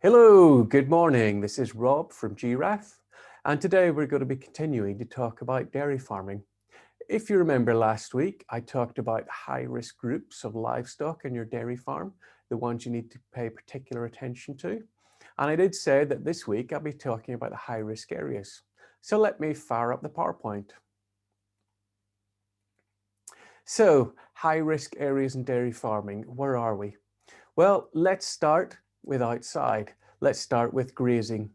Hello, good morning. This is Rob from GRAF, and today we're going to be continuing to talk about dairy farming. If you remember last week, I talked about high-risk groups of livestock in your dairy farm, the ones you need to pay particular attention to. And I did say that this week I'll be talking about the high-risk areas. So let me fire up the PowerPoint. So, high-risk areas in dairy farming, where are we? Well, let's start with outside. Let's start with grazing.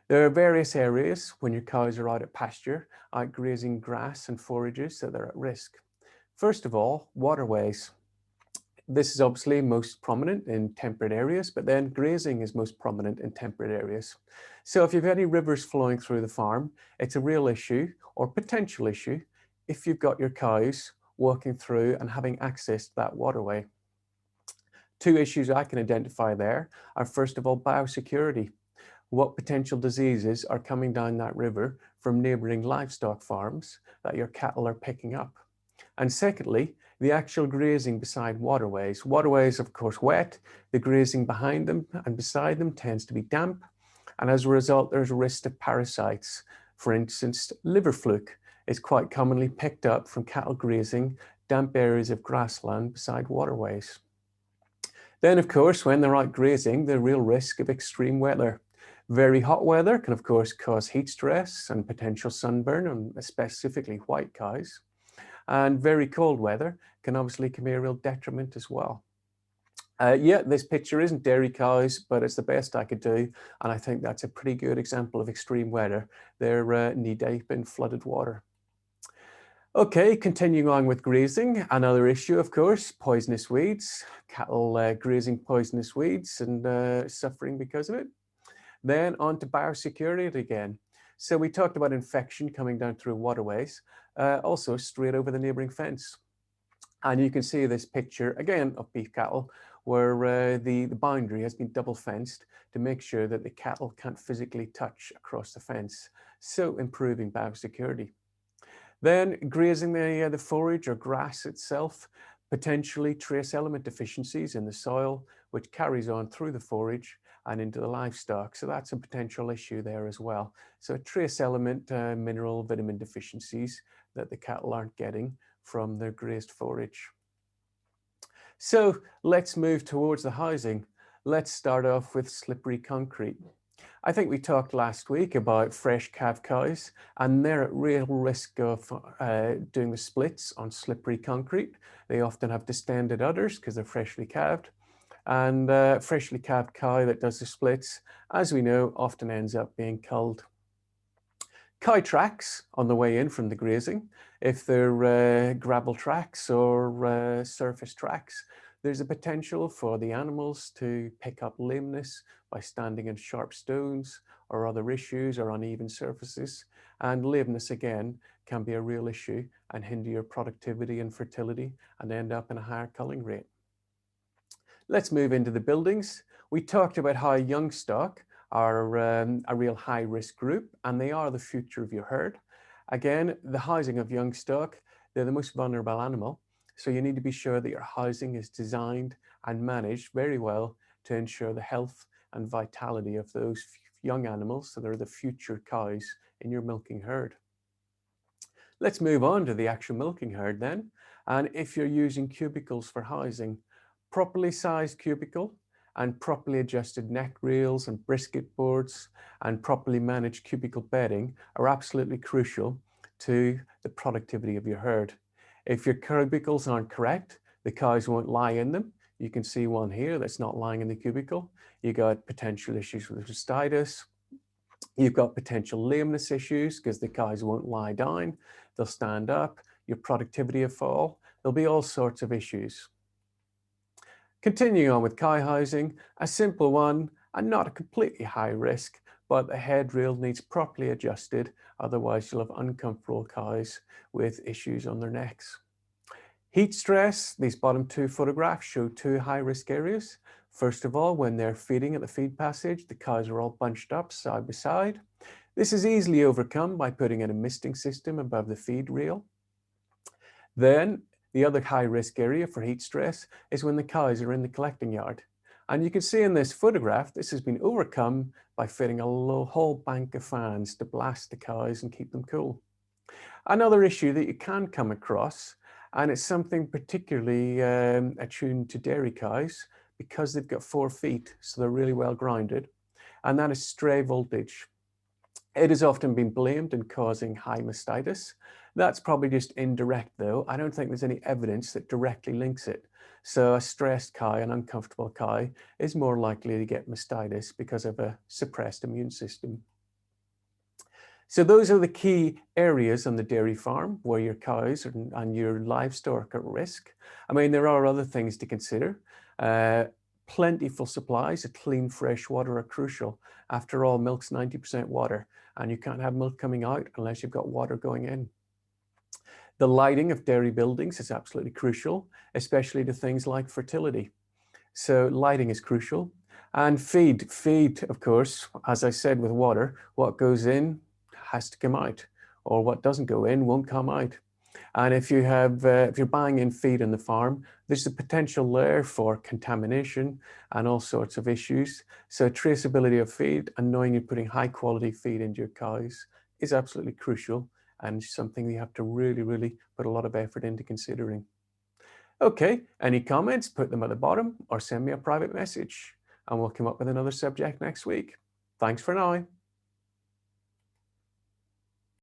There are various areas when your cows are out at pasture, out grazing grass and forages, so they're at risk. First of all, waterways. This is obviously most prominent in temperate areas, but then grazing is most prominent in temperate areas. So if you've any rivers flowing through the farm, it's a real issue or potential issue if you've got your cows walking through and having access to that waterway. Two issues I can identify there are, first of all, biosecurity. What potential diseases are coming down that river from neighboring livestock farms that your cattle are picking up? And secondly, the actual grazing beside waterways. Waterways, of course, wet. The grazing behind them and beside them tends to be damp. And as a result, there's a risk of parasites. For instance, liver fluke is quite commonly picked up from cattle grazing damp areas of grassland beside waterways. Then, of course, when they're out grazing, the real risk of extreme weather. Very hot weather can, of course, cause heat stress and potential sunburn on specifically white cows. And very cold weather can obviously be a real detriment as well. Yeah, this picture isn't dairy cows, but it's the best I could do. And I think that's a pretty good example of extreme weather. They're knee-deep in flooded water. Okay, continuing on with grazing, another issue, of course, poisonous weeds, cattle grazing poisonous weeds and suffering because of it. Then on to biosecurity again. So we talked about infection coming down through waterways, also straight over the neighboring fence. And you can see this picture again of beef cattle where the boundary has been double fenced to make sure that the cattle can't physically touch across the fence, so improving biosecurity. Then grazing the forage or grass itself, potentially trace element deficiencies in the soil, which carries on through the forage and into the livestock. So that's a potential issue there as well. So trace element mineral vitamin deficiencies that the cattle aren't getting from their grazed forage. So let's move towards the housing. Let's start off with slippery concrete. I think we talked last week about fresh calf cows, and they're at real risk of doing the splits on slippery concrete. They often have distended udders because they're freshly calved. And freshly calved cow that does the splits, as we know, often ends up being culled. Cow tracks on the way in from the grazing, if they're gravel tracks or surface tracks, there's a potential for the animals to pick up lameness by standing in sharp stones or other issues or uneven surfaces. And lameness, again, can be a real issue and hinder your productivity and fertility and end up in a higher culling rate. Let's move into the buildings. We talked about how young stock are a real high-risk group, and they are the future of your herd. Again, the housing of young stock, they're the most vulnerable animal. So you need to be sure that your housing is designed and managed very well to ensure the health and vitality of those young animals, so they're the future cows in your milking herd. Let's move on to the actual milking herd then. And if you're using cubicles for housing, properly sized cubicle and properly adjusted neck rails and brisket boards and properly managed cubicle bedding are absolutely crucial to the productivity of your herd. If your cubicles aren't correct, the cows won't lie in them. You can see one here that's not lying in the cubicle. You got potential issues with cystitis. You've got potential lameness issues because the cows won't lie down. They'll stand up. Your productivity will fall. There'll be all sorts of issues. Continuing on with cow housing, a simple one and not a completely high risk, but the head rail needs properly adjusted, otherwise you'll have uncomfortable cows with issues on their necks. Heat stress, these bottom two photographs show two high-risk areas. First of all, when they're feeding at the feed passage, the cows are all bunched up side by side. This is easily overcome by putting in a misting system above the feed rail. Then, the other high-risk area for heat stress is when the cows are in the collecting yard. And you can see in this photograph, this has been overcome by fitting a whole bank of fans to blast the cows and keep them cool. Another issue that you can come across, and it's something particularly attuned to dairy cows because they've got 4 feet, so they're really well grounded, and that is stray voltage. It has often been blamed in causing high mastitis. That's probably just indirect though. I don't think there's any evidence that directly links it. So a stressed cow, an uncomfortable cow, is more likely to get mastitis because of a suppressed immune system. So those are the key areas on the dairy farm where your cows and your livestock are at risk. I mean, there are other things to consider. Plentiful supplies of clean, fresh water are crucial. After all, milk's 90% water, and you can't have milk coming out unless you've got water going in. The lighting of dairy buildings is absolutely crucial, especially to things like fertility. So lighting is crucial. And feed, of course, as I said with water, what goes in has to come out, or what doesn't go in won't come out. And if you're buying in feed on the farm, there's a potential there for contamination and all sorts of issues. So traceability of feed and knowing you're putting high quality feed into your cows is absolutely crucial and something you have to really, really put a lot of effort into considering. Okay, any comments, put them at the bottom or send me a private message and we'll come up with another subject next week. Thanks for now.